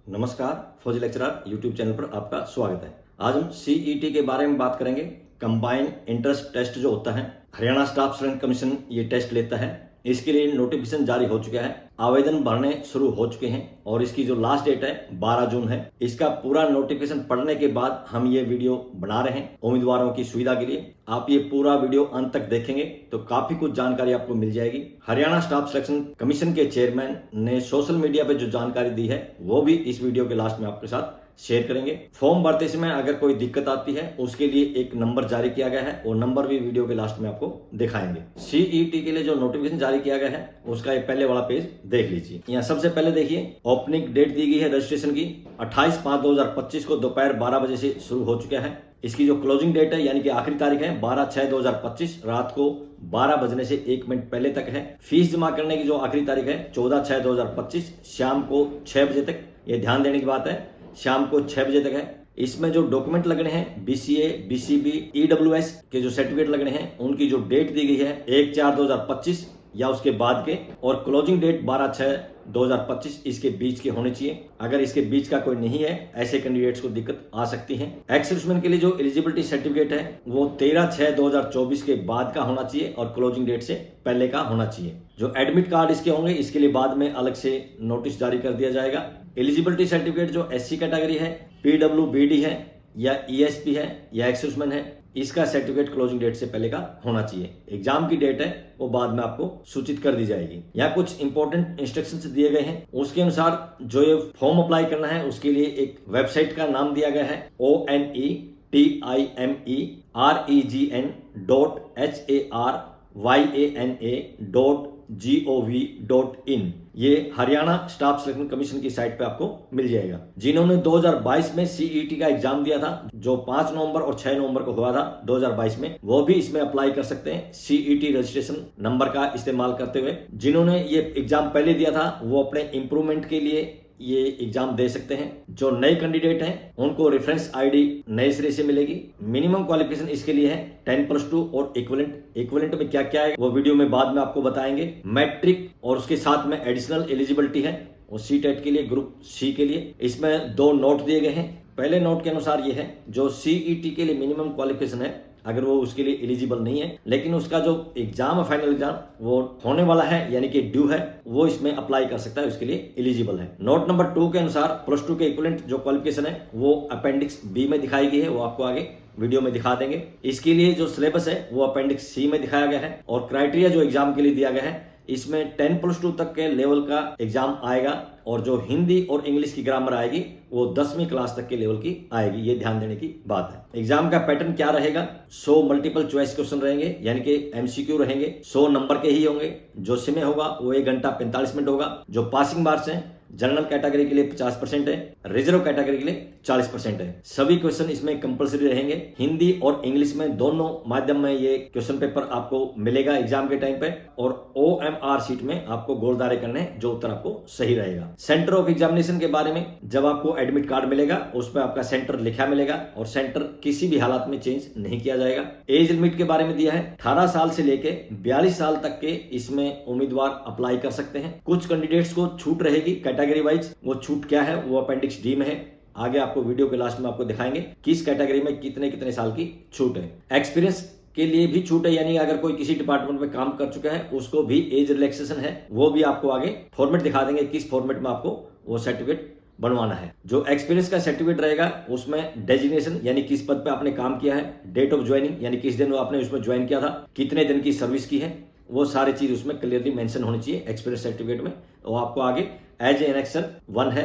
नमस्कार, फौजी lecturer YouTube channel पर आपका स्वागत है। आज हम सीईटी के बारे में बात करेंगे। कंबाइंड इंट्रेंस टेस्ट जो होता है, हरियाणा स्टाफ सिलेक्शन कमीशन ये टेस्ट लेता है। इसके लिए नोटिफिकेशन जारी हो चुका है, आवेदन भरने शुरू हो चुके हैं और इसकी जो लास्ट डेट है 12 जून है। इसका पूरा नोटिफिकेशन पढ़ने के बाद हम ये वीडियो बना रहे हैं उम्मीदवारों की सुविधा के लिए। आप ये पूरा वीडियो अंत तक देखेंगे तो काफी कुछ जानकारी आपको मिल जाएगी। हरियाणा स्टाफ सिलेक्शन कमीशन के चेयरमैन ने सोशल मीडिया पे जो जानकारी दी है वो भी इस वीडियो के लास्ट में आपके साथ शेयर करेंगे। फॉर्म भरते समय अगर कोई दिक्कत आती है उसके लिए एक नंबर जारी किया गया है, वो नंबर भी वीडियो के लास्ट में आपको दिखाएंगे। सीईटी के लिए जो नोटिफिकेशन जारी किया गया है उसका एक पहले वाला पेज देख लीजिए। यहाँ सबसे पहले देखिए, ओपनिंग डेट दी गई है रजिस्ट्रेशन की 28/5/2025 को दोपहर 12 बजे से शुरू हो चुका है। इसकी जो क्लोजिंग डेट है यानी कि आखिरी तारीख है 12/6/2025 रात को 12 बजने से 1 मिनट पहले तक है। फीस जमा करने की जो आखिरी तारीख है 14/6/2025 शाम को 6 बजे तक। ये ध्यान देने की बात है, शाम को 6 बजे तक है। इसमें जो डॉक्यूमेंट लगने हैं बीसीए, बीसीबी, ईडब्ल्यूएस के जो सर्टिफिकेट लगने हैं उनकी जो डेट दी गई है 1/4/2025 या उसके बाद के, और क्लोजिंग डेट 12/6/2025 इसके बीच के होने चाहिए। अगर इसके बीच का कोई नहीं है, ऐसे कैंडिडेट्स को दिक्कत आ सकती है। एक्स सर्विसमैन के लिए जो एलिजिबिलिटी सर्टिफिकेट है वो 13/6/2024 के बाद का होना चाहिए और क्लोजिंग डेट से पहले का होना चाहिए। जो एडमिट कार्ड इसके होंगे इसके लिए बाद में अलग से नोटिस जारी कर दिया जाएगा। एलिजिबिलिटी सर्टिफिकेट जो एससी कैटेगरी है, पीडब्ल्यूबीडी है या ईएसपी है या एक्स सर्विसमैन है, इसका सर्टिफिकेट क्लोजिंग डेट से पहले का होना चाहिए। एग्जाम की डेट है वो बाद में आपको सूचित कर दी जाएगी। यहाँ कुछ इंपॉर्टेंट इंस्ट्रक्शंस दिए गए हैं, उसके अनुसार जो ये फॉर्म अप्लाई करना है उसके लिए एक वेबसाइट का नाम दिया गया है ONETIME.HARYANA.gov.in। ये हरियाणा स्टाफ सिलेक्शन कमीशन की साइट पे आपको मिल जाएगा। जिन्होंने 2022 में सीईटी का एग्जाम दिया था, जो 5 नवंबर और 6 नवंबर को हुआ था 2022 में, वो भी इसमें अप्लाई कर सकते हैं सीईटी रजिस्ट्रेशन नंबर का इस्तेमाल करते हुए। जिन्होंने ये एग्जाम पहले दिया था वो अपने इंप्रूवमेंट के लिए ये एग्जाम दे सकते हैं। जो नए कैंडिडेट हैं उनको रेफरेंस आईडी नए सिरे से मिलेगी। मिनिमम क्वालिफिकेशन इसके लिए है 10+2 और इक्विवेलेंट में क्या क्या है वो वीडियो में बाद में आपको बताएंगे। मैट्रिक और उसके साथ में एडिशनल एलिजिबिलिटी है और सी टेट के लिए, ग्रुप सी के लिए। इसमें 2 नोट दिए गए हैं। पहले नोट के अनुसार ये है, जो सीईटी के लिए मिनिमम क्वालिफिकेशन है अगर वो उसके लिए एलिजिबल नहीं है लेकिन उसका जो एग्जाम है, फाइनल एग्जाम वो होने वाला है यानी कि ड्यू है, वो इसमें अप्लाई कर सकता है, उसके लिए एलिजिबल है। नोट नंबर 2 के अनुसार +2 के इक्विवेलेंट जो क्वालिफिकेशन है वो अपेंडिक्स बी में दिखाई गई है, वो आपको आगे वीडियो में दिखा देंगे। इसके लिए जो सिलेबस है वो अपेंडिक्स सी में दिखाया गया है और क्राइटेरिया जो एग्जाम के लिए दिया गया है इसमें 10+2 तक के लेवल का एग्जाम आएगा और जो हिंदी और इंग्लिश की ग्रामर आएगी वो 10वीं क्लास तक के लेवल की आएगी। ये ध्यान देने की बात है। एग्जाम का पैटर्न क्या रहेगा, 100 मल्टीपल चॉइस क्वेश्चन रहेंगे यानी कि एमसीक्यू रहेंगे। 100 नंबर के ही होंगे। जो समय होगा वो 1 घंटा 45 मिनट होगा। जो पासिंग मार्क्स हैं जनरल कैटेगरी के लिए 50% है, रिजर्व कैटेगरी के लिए 40% है। सभी क्वेश्चन इसमें कंपलसरी रहेंगे। हिंदी और इंग्लिश में दोनों माध्यम में ये क्वेश्चन पेपर आपको मिलेगा एग्जाम के टाइम पे और OMR शीट में आपको गोलदारे करने जो उत्तर आपको सही रहेगा। सेंटर ऑफ एग्जामिनेशन के बारे में जब आपको एडमिट कार्ड मिलेगा उसमें आपका सेंटर लिखा मिलेगा और सेंटर किसी भी हालात में चेंज नहीं किया जाएगा। एज लिमिट के बारे में दिया है 18 साल से लेके 42 साल तक के इसमें उम्मीदवार अप्लाई कर सकते हैं। कुछ कैंडिडेट्स को छूट रहेगी कैटेगरी वाइज, वो छूट क्या है वो अपेंडिक्स डी में है। आगे आपको वीडियो के लास्ट में आपको दिखाएंगे किस कैटेगरी में कितने साल की छूट है। एक्सपीरियंस के लिए भी छूट है, यानी अगर कोई किसी डिपार्टमेंट में काम कर चुका है उसको भी एज रिलैक्सेशन है, वो भी आपको आगे फॉर्मेट दिखा देंगे किस फॉर्मेट में आपको वो सर्टिफिकेट बनवाना है। जो एक्सपीरियंस का सर्टिफिकेट रहेगा उसमें डेजिग्नेशन यानी किस पद पे आपने काम किया है, डेट ऑफ ज्वाइनिंग यानी किस दिन आपने उसमें ज्वाइन किया था, कितने दिन की सर्विस की है, वो सारी चीज उसमें क्लियरली मेंशन होनी चाहिए एक्सपीरियंस सर्टिफिकेट में। वो आपको आगे एज एनेक्सर 1 है,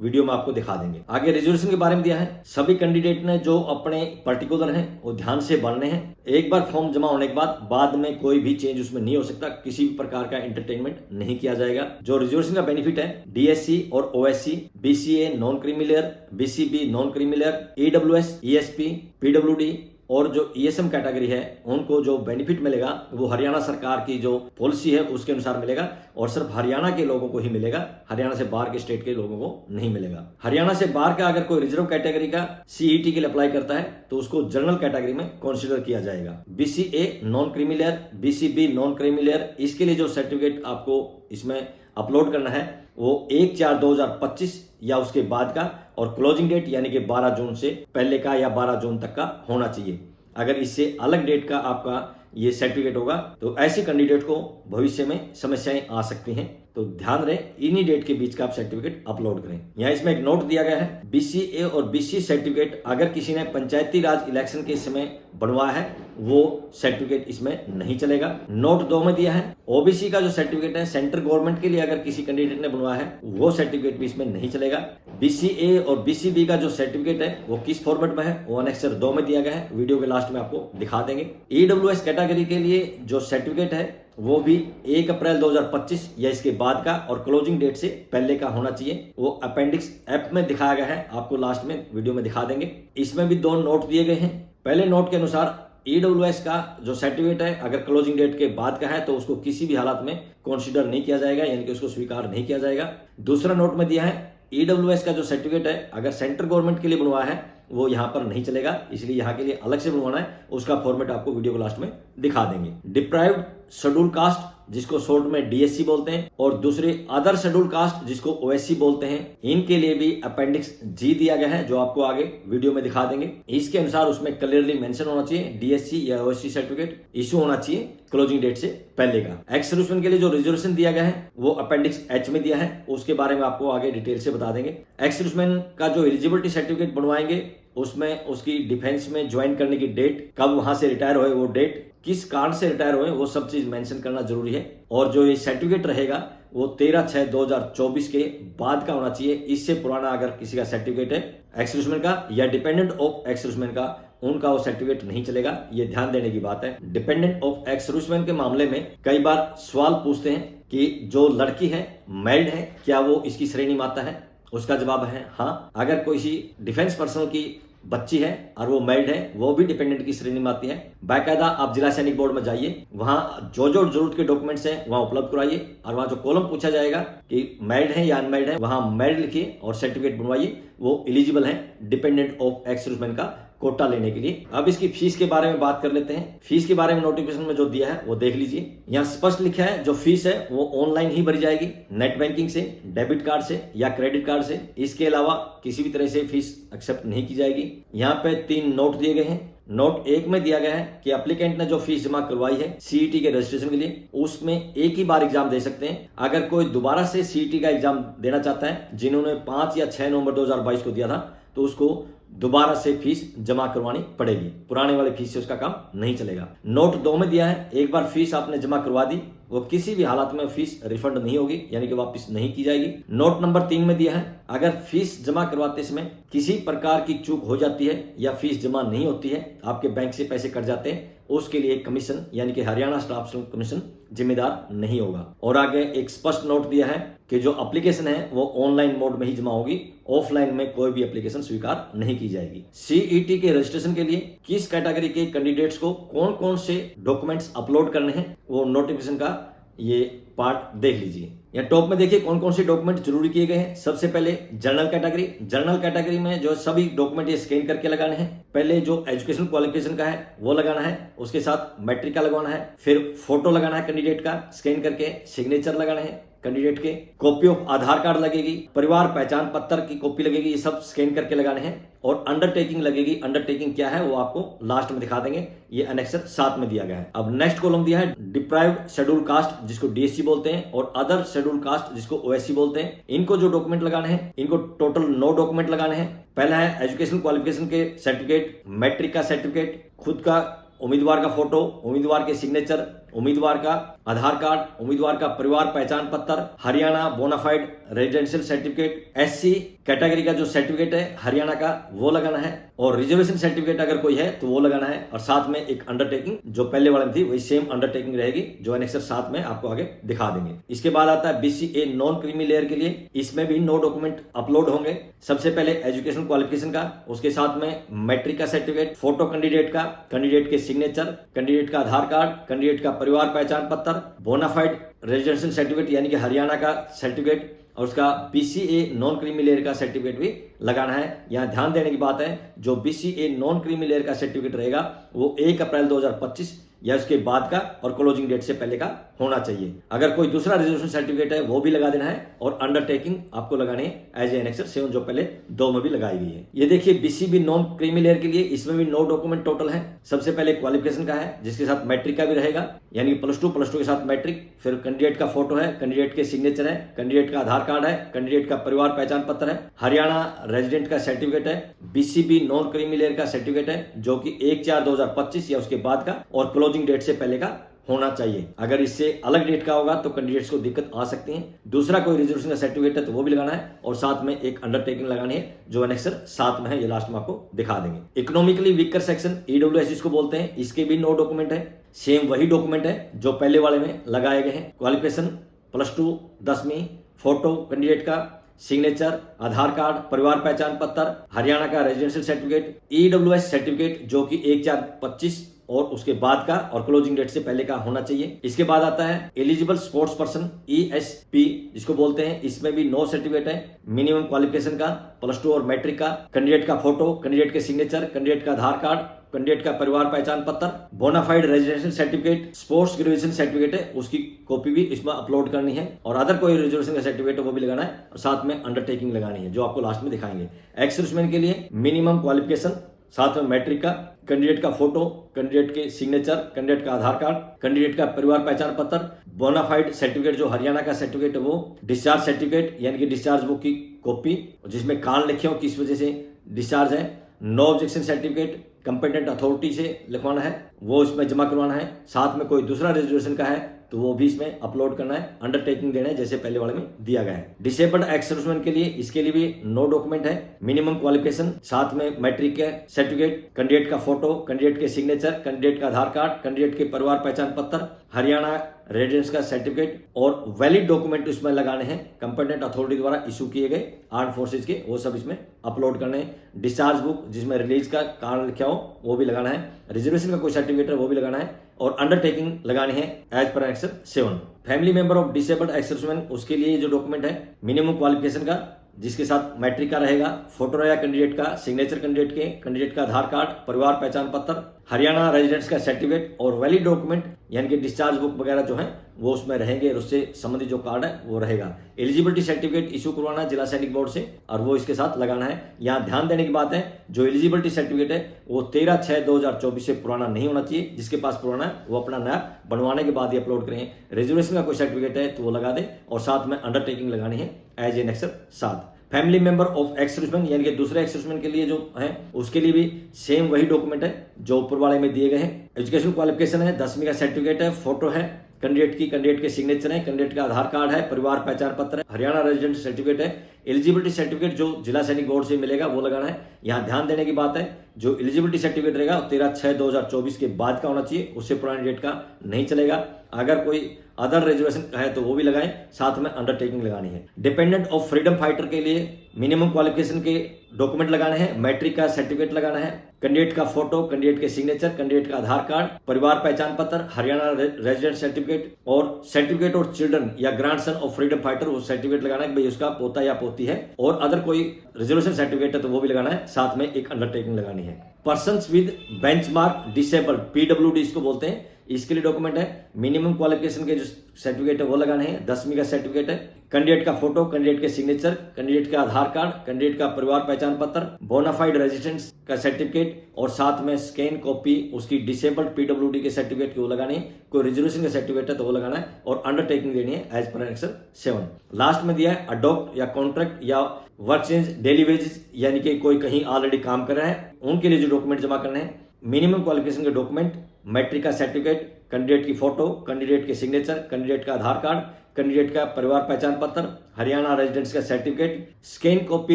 वीडियो में आपको दिखा देंगे। आगे रिजर्वेशन के बारे में दिया है। सभी कैंडिडेट ने जो अपने पर्टिकुलर हैं वो ध्यान से भरने हैं। एक बार फॉर्म जमा होने के बाद में कोई भी चेंज उसमें नहीं हो सकता, किसी भी प्रकार का एंटरटेनमेंट नहीं किया जाएगा। जो रिजर्वेशन का बेनिफिट है डीएससी और OSC, BCA non creamy layer, BCB non creamy layer, EWS, ESP, PWD और जो ईएसएम कैटेगरी है उनको जो बेनिफिट मिलेगा वो हरियाणा सरकार की जो पॉलिसी है उसके अनुसार मिलेगा और सिर्फ हरियाणा के लोगों को ही मिलेगा, हरियाणा से बाहर के स्टेट के लोगों को नहीं मिलेगा। हरियाणा से बाहर का अगर कोई रिजर्व कैटेगरी का सीईटी के लिए अप्लाई करता है तो उसको जनरल कैटेगरी में कंसीडर किया जाएगा। BCA non creamy layer, BCB non creamy layer, इसके लिए जो सर्टिफिकेट आपको इसमें अपलोड करना है वो 1/4/2025 या उसके बाद का, और क्लोजिंग डेट यानी कि 12 जून से पहले का या 12 जून तक का होना चाहिए। अगर इससे अलग डेट का आपका ये सर्टिफिकेट होगा तो ऐसे कैंडिडेट को भविष्य में समस्याएं आ सकती हैं, तो ध्यान रहे इन्हीं डेट के बीच का आप सर्टिफिकेट अपलोड करें। यहाँ इसमें एक नोट दिया गया है, बीसीए और बीसी सर्टिफिकेट अगर किसी ने पंचायती राज इलेक्शन के समय बनवाया है वो सर्टिफिकेट इसमें नहीं चलेगा। नोट 2 में दिया है, ओबीसी का जो सर्टिफिकेट है सेंट्रल गवर्नमेंट के लिए अगर किसी कैंडिडेट ने बनवाया है वो सर्टिफिकेट भी इसमें नहीं चलेगा। बीसीए और बीसीबी का जो सर्टिफिकेट है वो किस फॉर्मेट में है वो अनेक्सर 2 में दिया गया है, वीडियो के लास्ट में आपको दिखा देंगे। ईडब्ल्यूएस कैटेगरी के लिए जो सर्टिफिकेट है वो भी 1 अप्रैल 2025 या इसके बाद का और क्लोजिंग डेट से पहले का होना चाहिए। वो अपेंडिक्स एफ में दिखाया गया है, आपको लास्ट में वीडियो में दिखा देंगे। इसमें भी 2 नोट दिए गए हैं। पहले नोट के अनुसार ईडब्ल्यूएस का जो सर्टिफिकेट है अगर क्लोजिंग डेट के बाद का है तो उसको किसी भी हालत में कंसीडर नहीं किया जाएगा, यानी कि उसको स्वीकार नहीं किया जाएगा। दूसरा नोट में दिया है, ईडब्ल्यूएस का जो सर्टिफिकेट है अगर सेंट्रल गवर्नमेंट के लिए बनवाया है वो यहाँ पर नहीं चलेगा, इसलिए यहाँ के लिए अलग से बनवाना है, उसका फॉर्मेट आपको वीडियो के लास्ट में दिखा देंगे। डिप्राइव्ड शेड्यूल कास्ट जिसको शॉर्ट में डीएससी बोलते हैं और दूसरे अदर शेड्यूल कास्ट जिसको ओएससी बोलते हैं, इनके लिए भी अपेंडिक्स जी दिया गया है जो आपको आगे वीडियो में दिखा देंगे। इसके अनुसार उसमें क्लियरली मेंशन होना चाहिए डीएससी या ओएससी सर्टिफिकेट इशू होना चाहिए क्लोजिंग डेट से पहले का। एक्स सर्विसमैन के लिए जो रिजर्वेशन दिया गया है वो अपेंडिक्स एच में दिया है, उसके बारे में आपको आगे डिटेल से बता देंगे। एक्स सर्विसमैन का जो एलिजिबिलिटी सर्टिफिकेट बनवाएंगे उसमें उसकी डिफेंस में ज्वाइन करने की डेट, कब वहां से रिटायर हुए वो डेट, किस कारण से रिटायर हुए वो सब चीज मेंशन करना जरूरी है। और जो ये सर्टिफिकेट रहेगा वो 13/6/2024 के बाद का होना चाहिए। इससे पुराना अगर किसी का सर्टिफिकेट है एक्स सर्विसमैन का या डिपेंडेंट ऑफ एक्स सर्विसमैन का, उनका वो सर्टिफिकेट नहीं चलेगा, ये ध्यान देने की बात है। डिपेंडेंट ऑफ एक्स सर्विसमैन के मामले में कई बार सवाल पूछते हैं कि जो लड़की है मैरिड है क्या वो इसकी श्रेणी में आता है, उसका जवाब है हाँ। अगर कोई डिफेंस पर्सनल की बच्ची है और वो मैरिड है वो भी डिपेंडेंट की श्रेणी में आती है। बाकायदा आप जिला सैनिक बोर्ड में जाइए, वहां जो जो जरूरत के डॉक्यूमेंट्स हैं वहां उपलब्ध कराइए और वहां जो कॉलम पूछा जाएगा कि मैरिड है या अनमैरिड है वहां मैरिड लिखिए और सर्टिफिकेट बनवाइए, वो एलिजिबल है डिपेंडेंट ऑफ एक्स सर्विसमैन का कोटा लेने के लिए। अब इसकी फीस के बारे में बात कर लेते हैं। फीस के बारे में नोटिफिकेशन में जो दिया है वो देख लीजिए। यहाँ स्पष्ट लिखा है जो फीस है वो ऑनलाइन ही भरी जाएगी, नेट बैंकिंग से, डेबिट कार्ड से या क्रेडिट कार्ड से। इसके अलावा किसी भी तरह से फीस एक्सेप्ट नहीं की जाएगी। यहाँ पे 3 नोट दिए गए हैं। नोट 1 में दिया गया है कि एप्लीकेंट ने जो फीस जमा करवाई है सीईटी के रजिस्ट्रेशन के लिए उसमें एक ही बार एग्जाम दे सकते हैं। अगर कोई दोबारा से सीईटी का एग्जाम देना चाहता है, जिन्होंने 5 या 6 नवंबर 2022 को दिया था, तो उसको दोबारा से फीस जमा करवानी पड़ेगी, पुराने वाले फीस से उसका काम नहीं चलेगा। नोट 2 में दिया है एक बार फीस आपने जमा करवा दी वो किसी भी हालत में फीस रिफंड नहीं होगी, यानी कि वापस नहीं की जाएगी। नोट नंबर 3 में दिया है अगर फीस जमा करवाते समय किसी प्रकार की चूक हो जाती है या फीस जमा नहीं होती है, आपके बैंक से पैसे कट जाते हैं, उसके लिए कमीशन यानी कि हरियाणा स्टाफ सेलेक्शन कमीशन जिम्मेदार नहीं होगा। और आगे एक स्पष्ट नोट दिया है कि जो एप्लीकेशन है वो ऑनलाइन मोड में ही जमा होगी, ऑफलाइन में कोई भी एप्लीकेशन स्वीकार नहीं की जाएगी। सीईटी के रजिस्ट्रेशन के लिए किस कैटेगरी के कैंडिडेट्स को कौन कौन से डॉक्यूमेंट्स अपलोड करने हैं वो नोटिफिकेशन का ये पार्ट देख लीजिए। यहाँ टॉप में देखिए कौन कौन से डॉक्यूमेंट जरूरी किए गए हैं। सबसे पहले जनरल कैटेगरी। जनरल कैटेगरी में जो सभी डॉक्यूमेंट ये स्कैन करके लगाने हैं। पहले जो एजुकेशन क्वालिफिकेशन का है वो लगाना है, उसके साथ मैट्रिक का लगवाना है, फिर फोटो लगाना है कैंडिडेट का स्कैन करके, सिग्नेचर लगाना है कैंडिडेट के, कॉपी ऑफ आधार कार्ड लगेगी, परिवार पहचान पत्र की कॉपी लगेगी, ये सब स्कैन करके लगाने हैं। और अंडरटेकिंग लगेगी। अंडरटेकिंग क्या है वो आपको लास्ट में दिखा देंगे, ये एनेक्सर 7 में दिया गया है। अब नेक्स्ट कॉलम दिया है डिप्राइव्ड शेड्यूल कास्ट जिसको डीएससी बोलते हैं और अदर शेड्यूल कास्ट जिसको ओएससी बोलते हैं। इनको जो डॉक्यूमेंट लगाने हैं, इनको टोटल 9 डॉक्यूमेंट लगाने हैं। पहला है एजुकेशन क्वालिफिकेशन के सर्टिफिकेट, मैट्रिक का सर्टिफिकेट, खुद का उम्मीदवार का फोटो, उम्मीदवार के सिग्नेचर, उम्मीदवार का आधार कार्ड, उम्मीदवार का परिवार पहचान पत्र, Haryana bonafide residential certificate, SC category का जो सर्टिफिकेट है हरियाणा का वो लगाना है, और रिजर्वेशन सर्टिफिकेट अगर कोई है तो वो लगाना है, और साथ में एक अंडरटेकिंग जो पहले वाले में थी वही सेम अंडरटेकिंग रहेगी जो एनेक्सर 7 में आपको आगे दिखा देंगे। इसके बाद आता है बीसीए नॉन क्रीमी लेयर के लिए। इसमें भी 9 डॉक्यूमेंट अपलोड होंगे। सबसे पहले एजुकेशन क्वालिफिकेशन का, उसके साथ में मैट्रिक का सर्टिफिकेट, फोटो कैंडिडेट का, कैंडिडेट के सिग्नेचर, कैंडिडेट का आधार कार्ड, कैंडिडेट का परिवार पहचान पत्र, बोनाफाइड रेजिडेंशियल सर्टिफिकेट यानी कि हरियाणा का सर्टिफिकेट, और उसका बीसीए नॉन क्रीमी लेयर का सर्टिफिकेट भी लगाना है। यहाँ ध्यान देने की बात है जो बीसीए नॉन क्रीमी लेयर का सर्टिफिकेट रहेगा वो 1 अप्रैल 2025 या उसके बाद का और क्लोजिंग डेट से पहले का होना चाहिए। अगर कोई दूसरा रिजर्वेशन सर्टिफिकेट है वो भी लगा देना है, और अंडरटेकिंग आपको लगानी है एज ए एनेक्सर 7 जो पहले 2 में भी लगाई गई है। ये देखिए बीसीबी नॉन क्रीमी लेयर के लिए इसमें भी 9 डॉक्यूमेंट टोटल है। सबसे पहले क्वालिफिकेशन का है जिसके साथ मैट्रिक का भी रहेगा, यानी +2 के साथ मैट्रिक, फिर कैंडिडेट का फोटो है, कैंडिडेट के सिग्नेचर है, कैंडिडेट का आधार कार्ड है, कैंडिडेट का परिवार पहचान पत्र है, हरियाणा रेजिडेंट का सर्टिफिकेट है, बीसीबी नॉन क्रीमी लेयर का सर्टिफिकेट है जो कि 1/4/2025 या उसके बाद का और क्लोजिंग डेट से पहले का होना चाहिए। अगर इससे अलग डेट का होगा तो कैंडिडेट्स को दिक्कत आ सकती है। दूसरा कोई रिजर्वेशन का सर्टिफिकेट है तो वो भी लगाना है, और साथ में एक अंडरटेकिंग लगानी है जो एनेक्सर 7 में है, ये लास्ट में आपको दिखा देंगे। इकोनॉमिकली वीकर सेक्शन ईडब्ल्यूएस इसको बोलते हैं, इसके भी 9 डॉक्यूमेंट है, सेम वही डॉक्यूमेंट है जो पहले वाले में लगाए गए हैं। क्वालिफिकेशन +2 10वीं, फोटो कैंडिडेट का, सिग्नेचर, आधार कार्ड, परिवार पहचान पत्र, हरियाणा का रेजिडेंशियल सर्टिफिकेट, ईडब्ल्यूएस सर्टिफिकेट जो कि 1/4/25 और उसके बाद का और क्लोजिंग डेट से पहले का होना चाहिए। इसके बाद आता है एलिजिबल स्पोर्ट्स पर्सन ESP जिसको बोलते हैं, इसमें भी 9 सर्टिफिकेट है। मिनिमम क्वालिफिकेशन का +2 और मैट्रिक का, कैंडिडेट का फोटो, कैंडिडेट के सिग्नेचर, कैंडिडेट का आधार कार्ड, कैंडिडेट का परिवार पहचान पत्र, bonafide residential certificate, sports graduation certificate है उसकी कॉपी भी इसमें अपलोड करनी है, और अदर कोई रिजर्वेशन का सर्टिफिकेट है वो भी लगाना है, और साथ में अंडरटेकिंग लगानी है जो आपको लास्ट में दिखाएंगे। एक्स सर्विसमैन के लिए मिनिमम क्वालिफिकेशन, साथ में मैट्रिक का, कैंडिडेट का फोटो, कैंडिडेट के सिग्नेचर, कैंडिडेट का आधार कार्ड, कैंडिडेट का परिवार पहचान पत्र, बोनाफाइड सर्टिफिकेट जो हरियाणा का सर्टिफिकेट है वो, डिस्चार्ज सर्टिफिकेट यानी कि डिस्चार्ज बुक की कॉपी जिसमें कारण लिखे हो किस वजह से डिस्चार्ज है, no objection certificate competent authority से लिखवाना है वो इसमें जमा करवाना है, साथ में कोई दूसरा रिजर्वेशन का है तो वो भी इसमें अपलोड करना है, अंडरटेकिंग देना है जैसे पहले वाले में दिया गया है। डिसेबल्ड एक्स सर्विसमैन के लिए इसके लिए भी 9 डॉक्यूमेंट है, मिनिमम क्वालिफिकेशन, साथ में मैट्रिक के सर्टिफिकेट, कैंडिडेट का फोटो, कैंडिडेट के सिग्नेचर, कैंडिडेट का आधार कार्ड, कैंडिडेट के परिवार पहचान पत्र, हरियाणा रेजिडेंस का सर्टिफिकेट, और वैलिड डॉक्यूमेंट इसमें लगाने हैं कंपेटेंट अथॉरिटी द्वारा इशू किए गए आर्म फोर्सेज के, वो सब इसमें अपलोड करने हैं। डिस्चार्ज बुक जिसमें रिलीज का कारण लिखा हो वो भी लगाना है, रिजर्वेशन का कोई सर्टिफिकेट है वो भी लगाना है, और अंडरटेकिंग लगानी है as per annexure 7। Family member of disabled ex serviceman उसके लिए जो डॉक्यूमेंट है मिनिमम क्वालिफिकेशन का जिसके साथ मैट्रिक का रहेगा, फोटो रहेगा कैंडिडेट का, सिग्नेचर कैंडिडेट के, कैंडिडेट का आधार कार्ड, परिवार पहचान पत्र, हरियाणा रेजिडेंस का सर्टिफिकेट, और वैलिड डॉक्यूमेंट यानी कि डिस्चार्ज बुक वगैरह जो है वो उसमें रहेंगे, उससे संबंधित जो कार्ड है वो रहेगा। एलिजिबिलिटी सर्टिफिकेट इशू करवाना है जिला सैनिक बोर्ड से और वो इसके साथ लगाना है। यहाँ ध्यान देने की बात है जो एलिजिबिलिटी सर्टिफिकेट है वो 13/6/2024 से पुराना नहीं होना चाहिए। जिसके पास पुराना है वो अपना नया बनवाने के बाद ही अपलोड करें। रिजर्वेशन का कोई सर्टिफिकेट है तो वो लगा दे, और साथ में अंडरटेकिंग लगानी है as annexure 7। Family member of ex serviceman यानी कि दूसरे एक्स सर्विसमैन के लिए जो है उसके लिए भी सेम वही डॉक्यूमेंट है जो ऊपर वाले में दिए गए हैं। एजुकेशन क्वालिफिकेशन है, 10वीं का सर्टिफिकेट है, फोटो है कैंडिडेट की, कैंडिडेट के सिग्नेचर है, कैंडिडेट का आधार कार्ड है, परिवार पहचान पत्र है, हरियाणा रेजिडेंट सर्टिफिकेट है। एलिजिबिलिटी सर्टिफिकेट जो जिला सैनिक बोर्ड से मिलेगा वो लगाना है। यहाँ ध्यान देने की बात है जो एलिजिबिलिटी सर्टिफिकेट रहेगा 13/6/2024 के बाद का होना चाहिए, उससे पुरानी डेट का नहीं चलेगा। अगर कोई अदर रिजर्वेशन है तो वो भी लगाएं, साथ में अंडरटेकिंग लगानी है। डिपेंडेंट ऑफ फ्रीडम फाइटर के लिए मिनिमम क्वालिफिकेशन के डॉक्यूमेंट लगाने हैं, मैट्रिक का सर्टिफिकेट लगाना है, कैंडिडेट का फोटो, कैंडिडेट के सिग्नेचर, कैंडिडेट का आधार कार्ड, परिवार पहचान पत्र, हरियाणा रेजिडेंट सर्टिफिकेट और सर्टिफिकेट ऑफ चिल्ड्रन या ग्रैंडसन ऑफ फ्रीडम फाइटर वो सर्टिफिकेट लगाना है कि भाई उसका पोता या पोती है, और अदर कोई रिजर्वेशन सर्टिफिकेट है तो वो भी लगाना है, साथ में एक अंडरटेकिंग लगानी है। Persons with benchmark disabled PWD इसको बोलते हैं, इसके लिए डॉक्यूमेंट है मिनिमम क्वालिफिकेशन के जो सर्टिफिकेट है वो लगाने हैं, 10वीं का सर्टिफिकेट है, कैंडिडेट का फोटो, कैंडिडेट के सिग्नेचर, कैंडिडेट का आधार कार्ड, कैंडिडेट का परिवार पहचान पत्र, बोनाफाइड रेजिडेंस का सर्टिफिकेट, और साथ में स्कैन कॉपी उसकी डिसेबल्ड PWD के सर्टिफिकेट की वो लगानी है। कोई रिजर्वेशन का सर्टिफिकेट है तो वो लगाना है, और अंडरटेकिंग देनी है एज पर एनेक्सर 7। लास्ट में दिया है अडॉप्ट या कॉन्ट्रैक्ट या वर्क चेंज डेली वेजेस यानी कि कोई कहीं ऑलरेडी काम कर रहा है उनके लिए जो डॉक्यूमेंट जमा करने हैं, मिनिमम क्वालिफिकेशन के डॉक्यूमेंट, मैट्रिक का सर्टिफिकेट, कैंडिडेट की फोटो, कैंडिडेट के सिग्नेचर, कैंडिडेट का आधार कार्ड, कैंडिडेट का परिवार पहचान पत्र, हरियाणा रेजिडेंस का सर्टिफिकेट, स्कैन कॉपी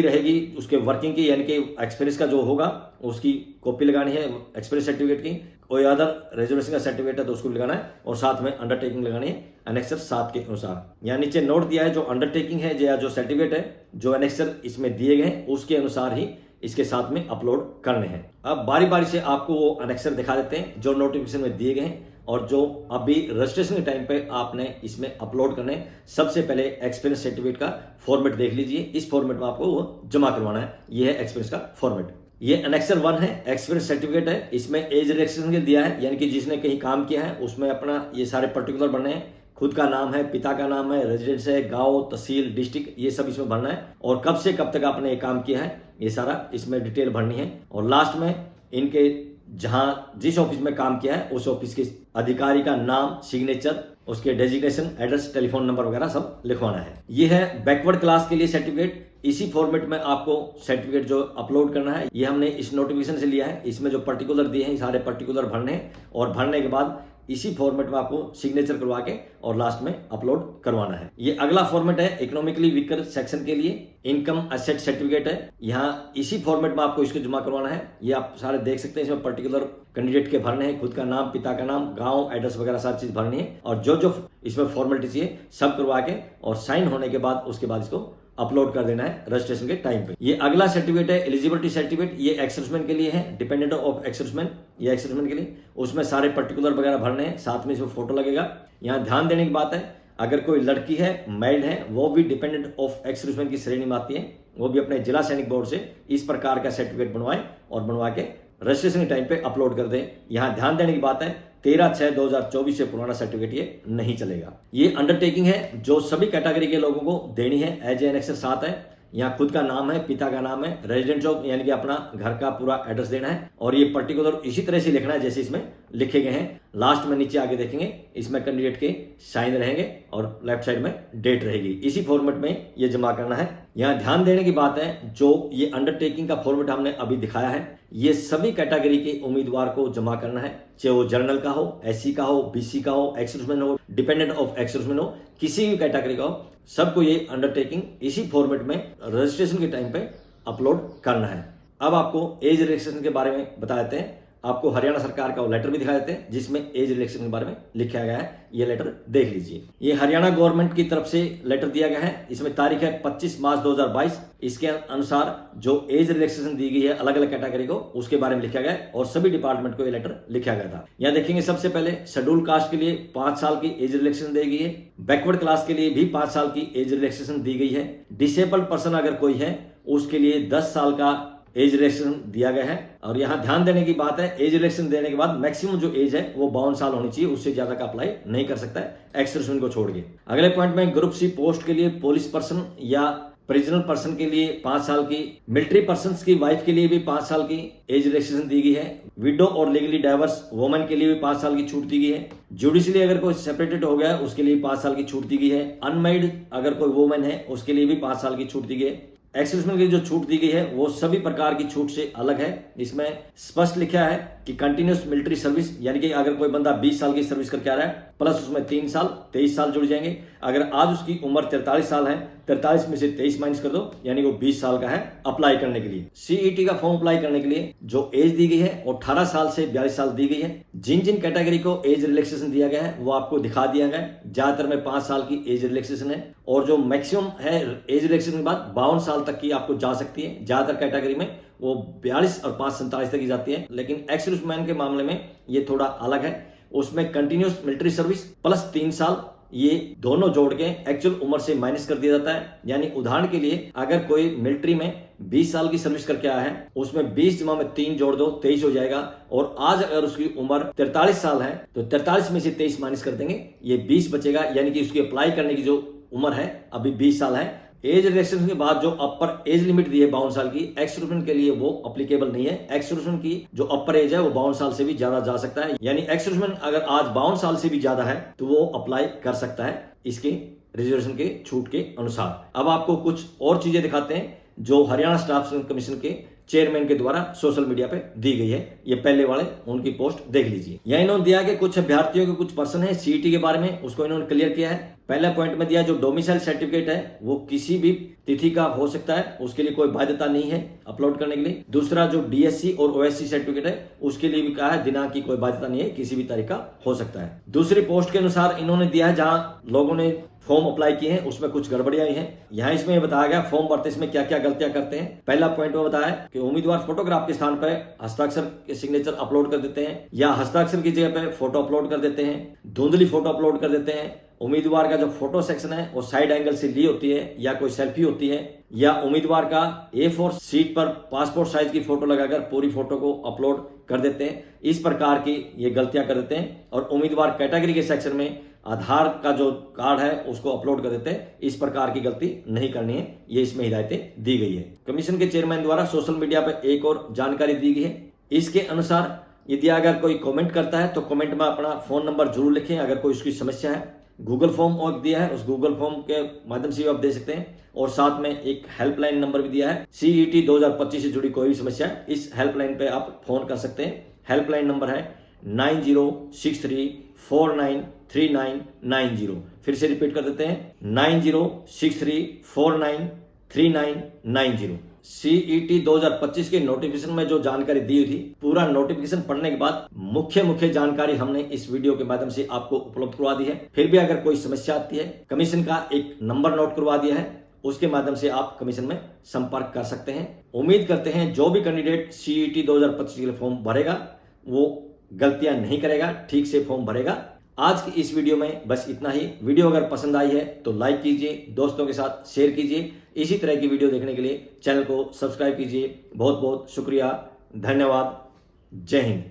रहेगी उसके वर्किंग की यानी कि एक्सपीरियंस का जो होगा उसकी कॉपी लगानी है एक्सपीरियंस सर्टिफिकेट की, कोई अदर रिजर्वेशन का सर्टिफिकेट है तो उसको लगाना है, और साथ में अंडरटेकिंग लगानी है एनेक्सर 7 के अनुसार। यहाँ नीचे नोट दिया है जो अंडरटेकिंग है या जो सर्टिफिकेट है जो एनेक्सर इसमें दिए गए हैं उसके अनुसार ही इसके साथ में अपलोड करने हैं। अब बारी बारी से आपको वो अनेक्सर दिखा देते हैं जो नोटिफिकेशन में दिए गए हैं और जो अभी रजिस्ट्रेशन के टाइम पे आपने इसमें अपलोड करने हैं। सबसे पहले एक्सपीरियंस सर्टिफिकेट का फॉर्मेट देख लीजिए, इस फॉर्मेट में आपको वो जमा करवाना है। ये है एक्सपीरियंस का फॉर्मेट। ये एनेक्सर 1 है, एक्सपीरियंस सर्टिफिकेट है। इसमें एज रिलेक्सेशन दिया है यानी कि जिसने कहीं काम किया है उसमें अपना ये सारे पर्टिकुलर भरने हैं। खुद का नाम है, पिता का नाम है, रेजिडेंस है, गांव, तहसील, डिस्ट्रिक्ट, ये सब इसमें भरना है और कब से कब तक आपने ये काम किया है ये सारा इसमें डिटेल भरनी है। और लास्ट में इनके जिस ऑफिस में काम किया है उस ऑफिस के अधिकारी का नाम, सिग्नेचर, उसके डेजिग्नेशन, एड्रेस, टेलीफोन नंबर वगैरह सब लिखवाना है। ये है बैकवर्ड क्लास के लिए सर्टिफिकेट। इसी फॉर्मेट में आपको सर्टिफिकेट जो अपलोड करना है ये हमने इस नोटिफिकेशन से लिया है। इसमें जो पर्टिकुलर दिए हैं सारे पर्टिकुलर भरने हैं और भरने के बाद इसी फॉर्मेट में आपको सिग्नेचर करवा के और लास्ट में अपलोड करवाना है। ये अगला फॉर्मेट है इकोनॉमिकली वीकर सेक्शन के लिए, इनकम एसेट सर्टिफिकेट है। यहाँ इसी फॉर्मेट में आपको इसको जमा करवाना है। ये आप सारे देख सकते हैं, इसमें पर्टिकुलर कैंडिडेट के भरने हैं, खुद का नाम, पिता का नाम, गांव, एड्रेस वगैरह सारी चीज भरनी है और जो जो इसमें फॉर्मेलिटी चाहिए सब करवा के और साइन होने के बाद उसके बाद इसको अपलोड कर देना है रजिस्ट्रेशन के टाइम पे। ये अगला सर्टिफिकेट है एलिजिबिलिटी सर्टिफिकेट। ये एक्स-सर्विसमैन के लिए है, डिपेंडेंट ऑफ एक्स-सर्विसमैन, ये एक्स-सर्विसमैन के लिए। उसमें सारे पर्टिकुलर वगैरह भरने हैं, साथ में इसमें फोटो लगेगा। यहाँ ध्यान देने की बात है, अगर कोई लड़की है, मैरिड है, वो भी डिपेंडेंट ऑफ एक्स-सर्विसमैन की श्रेणी में आती है, वो भी अपने जिला सैनिक बोर्ड से इस प्रकार का सर्टिफिकेट बनवाए और बनवा के रजिस्ट्रेशन के टाइम पे अपलोड कर दें। यहाँ ध्यान देने की बात है 13/6/2024 से पुराना सर्टिफिकेट ये नहीं चलेगा। ये अंडरटेकिंग है जो सभी कैटेगरी के लोगों को देनी है। एज एनेक्सर 7 है। यहाँ खुद का नाम है, पिता का नाम है, रेजिडेंट ऑफ यानी कि अपना घर का पूरा एड्रेस देना है और ये पर्टिकुलर इसी तरह से लिखना है जैसे इसमें लिखे गए हैं। लास्ट में नीचे आगे देखेंगे इसमें कैंडिडेट के साइन रहेंगे और लेफ्ट साइड में डेट रहेगी। इसी फॉर्मेट में ये जमा करना है। यहाँ ध्यान देने की बात है, जो ये अंडरटेकिंग का फॉर्मेट हमने अभी दिखाया है ये सभी कैटेगरी के उम्मीदवार को जमा करना है, चाहे वो जनरल का हो, एससी का हो, बीसी का हो, एक्स-सर्विसमैन हो, डिपेंडेंट ऑफ एक्स-सर्विसमैन हो, किसी भी कैटेगरी का हो, सबको ये अंडरटेकिंग इसी फॉर्मेट में रजिस्ट्रेशन के टाइम पे अपलोड करना है। अब आपको एज रिलैक्सेशन के बारे में बता देते हैं। आपको हरियाणा सरकार का लेटर भी दिखा देते हैं जिसमें एज रिलैक्सेशन के बारे में लिखा गया है। ये लेटर देख लीजिए। ये हरियाणा गवर्नमेंट की तरफ से लेटर दिया गया है। इसमें तारीख है 25 मार्च 2022। इसके अनुसार जो एज रिलैक्सेशन दी गई है अलग अलग कैटेगरी को उसके बारे में लिखा गया है और सभी डिपार्टमेंट को ये लेटर लिखा गया था। यहाँ देखेंगे सबसे पहले शेड्यूल कास्ट के लिए 5 साल की एज रिलैक्सेशन दी गई है। बैकवर्ड क्लास के लिए भी 5 साल की एज रिलैक्सेशन दी गई है। डिसेबल्ड पर्सन अगर कोई है उसके लिए 10 साल का एज रिलैक्सेशन दिया गया है। और यहाँ ध्यान देने की बात है, एज रिलैक्सेशन देने के बाद मैक्सिमम जो एज है वो 52 साल होनी चाहिए, उससे ज्यादा का अप्लाई नहीं कर सकता है एक्स-सर्विसमैन को छोड़ के। अगले पॉइंट में ग्रुप सी पोस्ट के लिए पुलिस पर्सन या प्रिजनर पर्सन के लिए 5 साल की, मिलिट्री पर्सन की वाइफ के लिए भी 5 साल की एज रिलैक्सेशन दी गई है। विडो और लीगली डाइवर्स वुमेन के लिए भी 5 साल की छूट दी गई है। जुडिशली अगर कोई सेपरेटेड हो गया उसके लिए 5 साल की छूट दी गई है। अनमैरिड अगर कोई वुमेन है उसके लिए भी 5 साल की छूट दी गई है। एक्स-सर्विसमैन की जो छूट दी गई है वो सभी प्रकार की छूट से अलग है। इसमें स्पष्ट लिखा है कि कंटिन्यूस मिलिट्री सर्विस यानी कि अगर कोई बंदा 20 साल की सर्विस करके आ रहा है प्लस उसमें 3 साल 23 साल जुड़ जाएंगे। अगर आज उसकी उम्र 43 साल है, 43 में से 23 माइनस कर दो यानी वो 20 साल का है अप्लाई करने के लिए। सीईटी का फॉर्म अप्लाई करने के लिए जो एज दी गई है वो 18 साल से 42 साल दी गई है। जिन जिन कैटेगरी को एज रिलैक्सेशन दिया गया है वो आपको दिखा दिया गया है। ज्यादातर में 5 साल की एज रिलैक्सेशन है और जो मैक्सिमम है एज रिलैक्सेशन के बाद 52 साल तक की आपको जा सकती है। ज्यादातर कैटेगरी में वो 42 और 5 47 तक की जाती है, लेकिन एक्स-सर्विसमैन के मामले में ये थोड़ा अलग है। उसमें कंटिन्यूस मिलिट्री सर्विस प्लस 3 साल ये दोनों जोड़ के एक्चुअल उम्र से माइनस कर दिया जाता है। यानी उदाहरण के लिए अगर कोई मिलिट्री में 20 साल की सर्विस करके आया है उसमें 20 जमा में 3 जोड़ दो 23 हो जाएगा और आज अगर उसकी उम्र 43 साल है तो 43 में से 23 माइनस कर देंगे, ये 20 बचेगा। यानी कि उसकी अप्लाई करने की जो उम्र है अभी 20 साल है। एज रिलैक्सेशन के बाद जो अपर एज लिमिट दी है 52 साल की, एक्स-सर्विसमैन के लिए वो अप्लीकेबल नहीं है। एक्स-सर्विसमैन की जो अपर एज है वो 52 साल से भी ज्यादा जा सकता है। यानी एक्स-सर्विसमैन अगर आज 52 साल से भी ज्यादा है तो वो अप्लाई कर सकता है इसके रिजर्वेशन के छूट के अनुसार। अब आपको कुछ और चीजें दिखाते हैं जो हरियाणा स्टाफ सिलेक्शन कमीशन के चेयरमैन के द्वारा सोशल मीडिया पे दी गई है। ये पहले वाले उनकी पोस्ट देख लीजिए। यहाँ इन्होंने दिया कि कुछ अभ्यर्थियों के कुछ पर्सन है सीईटी के बारे में, उसको इन्होंने क्लियर किया है। पहला पॉइंट में दिया जो डोमिसाइल सर्टिफिकेट है वो किसी भी तिथि का हो सकता है, उसके लिए कोई बाध्यता नहीं है अपलोड करने के लिए। दूसरा जो डीएससी और ओएससी सर्टिफिकेट है उसके लिए भी कहा है दिनांक की कोई बाध्यता नहीं है, किसी भी तारीख का हो सकता है। दूसरी पोस्ट के अनुसार इन्होंने दिया है जहां लोगों ने फॉर्म अप्लाई किए हैं उसमें कुछ गड़बड़ियां हैं। यहाँ इसमें ये बताया गया फॉर्म भरते इसमें क्या क्या गलतियां करते हैं। पहला पॉइंट में बताया कि उम्मीदवार फोटोग्राफ के स्थान पर हस्ताक्षर के सिग्नेचर अपलोड कर देते हैं या हस्ताक्षर की जगह पे फोटो अपलोड कर देते हैं, धुंधली फोटो अपलोड कर देते हैं, उम्मीदवार का जो फोटो सेक्शन है वो साइड एंगल से ली होती है या कोई सेल्फी होती है, या उम्मीदवार का A4 शीट पर पासपोर्ट साइज की फोटो लगाकर पूरी फोटो को अपलोड कर देते हैं। इस प्रकार की ये गलतियां कर देते हैं। और उम्मीदवार कैटेगरी के सेक्शन में आधार का जो कार्ड है उसको अपलोड कर देते हैं। इस प्रकार की गलती नहीं करनी है, ये इसमें हिदायतें दी गई है। कमीशन के चेयरमैन द्वारा सोशल मीडिया पर एक और जानकारी दी गई है। इसके अनुसार यदि अगर कोई कमेंट करता है तो कमेंट में अपना फोन नंबर जरूर लिखें। अगर कोई उसकी समस्या है, गूगल फॉर्म और दिया है, उस गूगल फॉर्म के माध्यम से भी आप दे सकते हैं। और साथ में एक हेल्पलाइन नंबर भी दिया है। CET 2025 से जुड़ी कोई भी समस्या है, इस हेल्पलाइन पे आप फोन कर सकते हैं। हेल्पलाइन नंबर है 9063493990। फिर से रिपीट कर देते हैं 9063493990। CET 2025 के नोटिफिकेशन में जो जानकारी दी हुई थी, पूरा नोटिफिकेशन पढ़ने के बाद मुख्य जानकारी हमने इस वीडियो के माध्यम से आपको उपलब्ध करवा दी है। फिर भी अगर कोई समस्या आती है, कमीशन का एक नंबर नोट करवा दिया है, उसके माध्यम से आप कमीशन में संपर्क कर सकते हैं। उम्मीद करते हैं जो भी कैंडिडेट CET 2025 के लिए फॉर्म भरेगा वो गलतियां नहीं करेगा, ठीक से फॉर्म भरेगा। आज की इस वीडियो में बस इतना ही। वीडियो अगर पसंद आई है तो लाइक कीजिए, दोस्तों के साथ शेयर कीजिए। इसी तरह की वीडियो देखने के लिए चैनल को सब्सक्राइब कीजिए। बहुत बहुत शुक्रिया, धन्यवाद, जय हिंद।